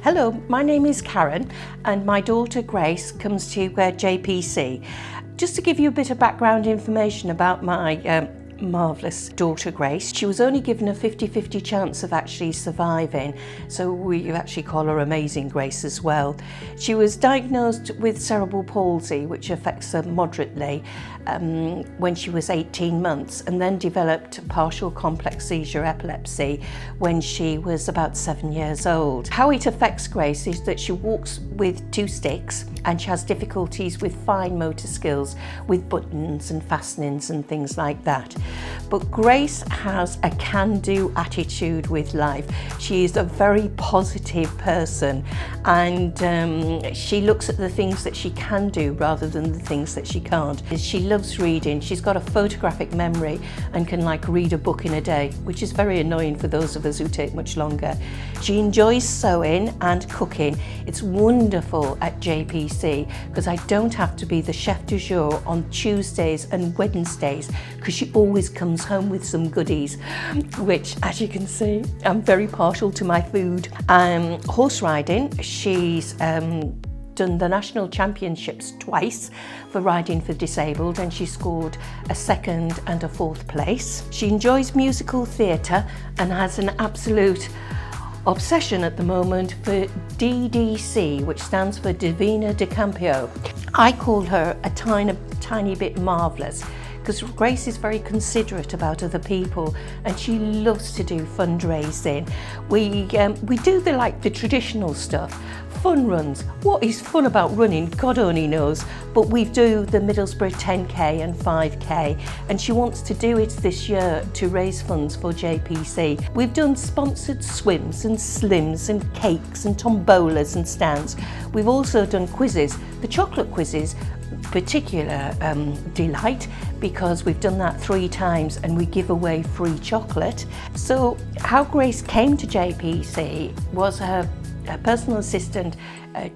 Hello, my name is Karen and my daughter Grace comes to JPC. Just to give you a bit of background information about my marvellous daughter Grace, she was only given a 50-50 chance of actually surviving, so we actually call her Amazing Grace as well. She was diagnosed with cerebral palsy, which affects her moderately, when she was 18 months, and then developed partial complex seizure epilepsy when she was about 7 years old. How it affects Grace is that she walks with 2 sticks and she has difficulties with fine motor skills with buttons and fastenings and things like that. But Grace has a can-do attitude with life. She is a very positive person, and she looks at the things that she can do rather than the things that she can't. She loves reading. She's got a photographic memory and can read a book in a day, which is very annoying for those of us who take much longer. She enjoys sewing and cooking. It's wonderful at JPC because I don't have to be the chef du jour on Tuesdays and Wednesdays because she always comes home with some goodies, which, as you can see, I'm very partial to my food. Horse riding, she's done the national championships twice for riding for disabled, and she scored a 2nd and a 4th place. She enjoys musical theatre and has an absolute obsession at the moment for DDC, which stands for Divina de Campio. I call her a tiny bit marvellous, because Grace is very considerate about other people and she loves to do fundraising. We do the traditional stuff, fun runs. What is fun about running, God only knows, but we do the Middlesbrough 10k and 5k, and she wants to do it this year to raise funds for JPC. We've done sponsored swims and slims and cakes and tombolas and stands. We've also done quizzes. The chocolate quizzes particular delight because we've done that 3 times and we give away free chocolate. So how Grace came to JPC was her personal assistant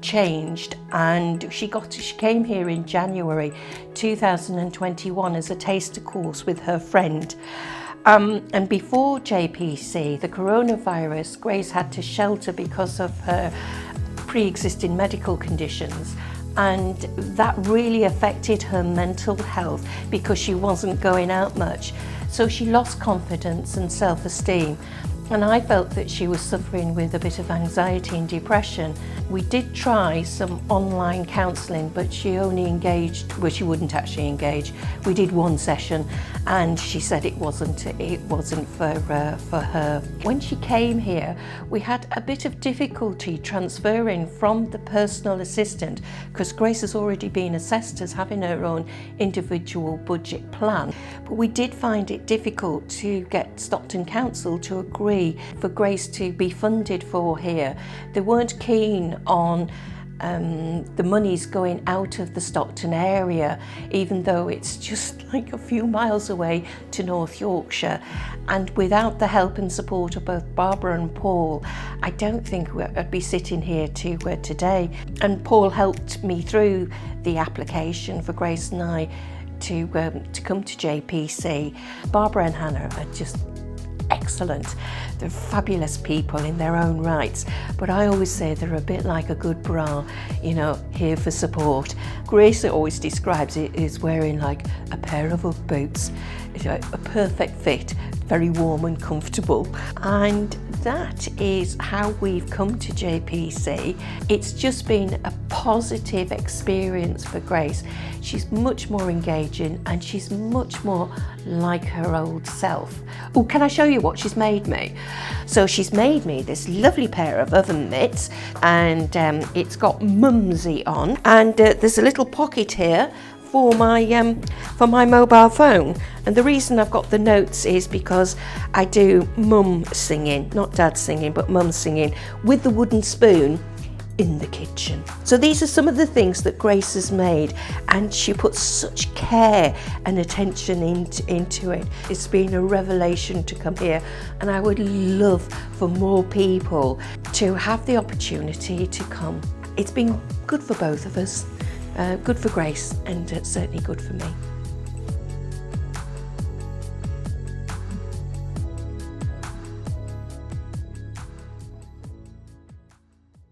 changed, and she came here in January 2021 as a taster course with her friend. And before JPC, the coronavirus, Grace had to shelter because of her pre-existing medical conditions. And that really affected her mental health because she wasn't going out much. So she lost confidence and self-esteem. And I felt that she was suffering with a bit of anxiety and depression. We did try some online counselling, but she only engaged, well, she wouldn't actually engage. We did 1 session and she said it wasn't for her. When she came here, we had a bit of difficulty transferring from the personal assistant because Grace has already been assessed as having her own individual budget plan. But we did find it difficult to get Stockton Council to agree for Grace to be funded for here. They weren't keen on the monies going out of the Stockton area, even though it's just a few miles away to North Yorkshire. And without the help and support of both Barbara and Paul, I don't think I'd be sitting here today. And Paul helped me through the application for Grace and I to come to JPC. Barbara and Hannah are just excellent. They're fabulous people in their own rights, but I always say they're a bit like a good bra, here for support. Grace always describes it as wearing a pair of Ugg boots. It's a perfect fit, very warm and comfortable. And that is how we've come to JPC. It's just been a positive experience for Grace. She's much more engaging and she's much more like her old self. Oh, can I show you what she's made me? So she's made me this lovely pair of oven mitts, and it's got mumsy on, and there's a little pocket here for my mobile phone. And the reason I've got the notes is because I do mum singing, not dad singing, but mum singing with the wooden spoon in the kitchen. So these are some of the things that Grace has made, and she puts such care and attention into it. It's been a revelation to come here, and I would love for more people to have the opportunity to come. It's been good for both of us, good for Grace, and certainly good for me.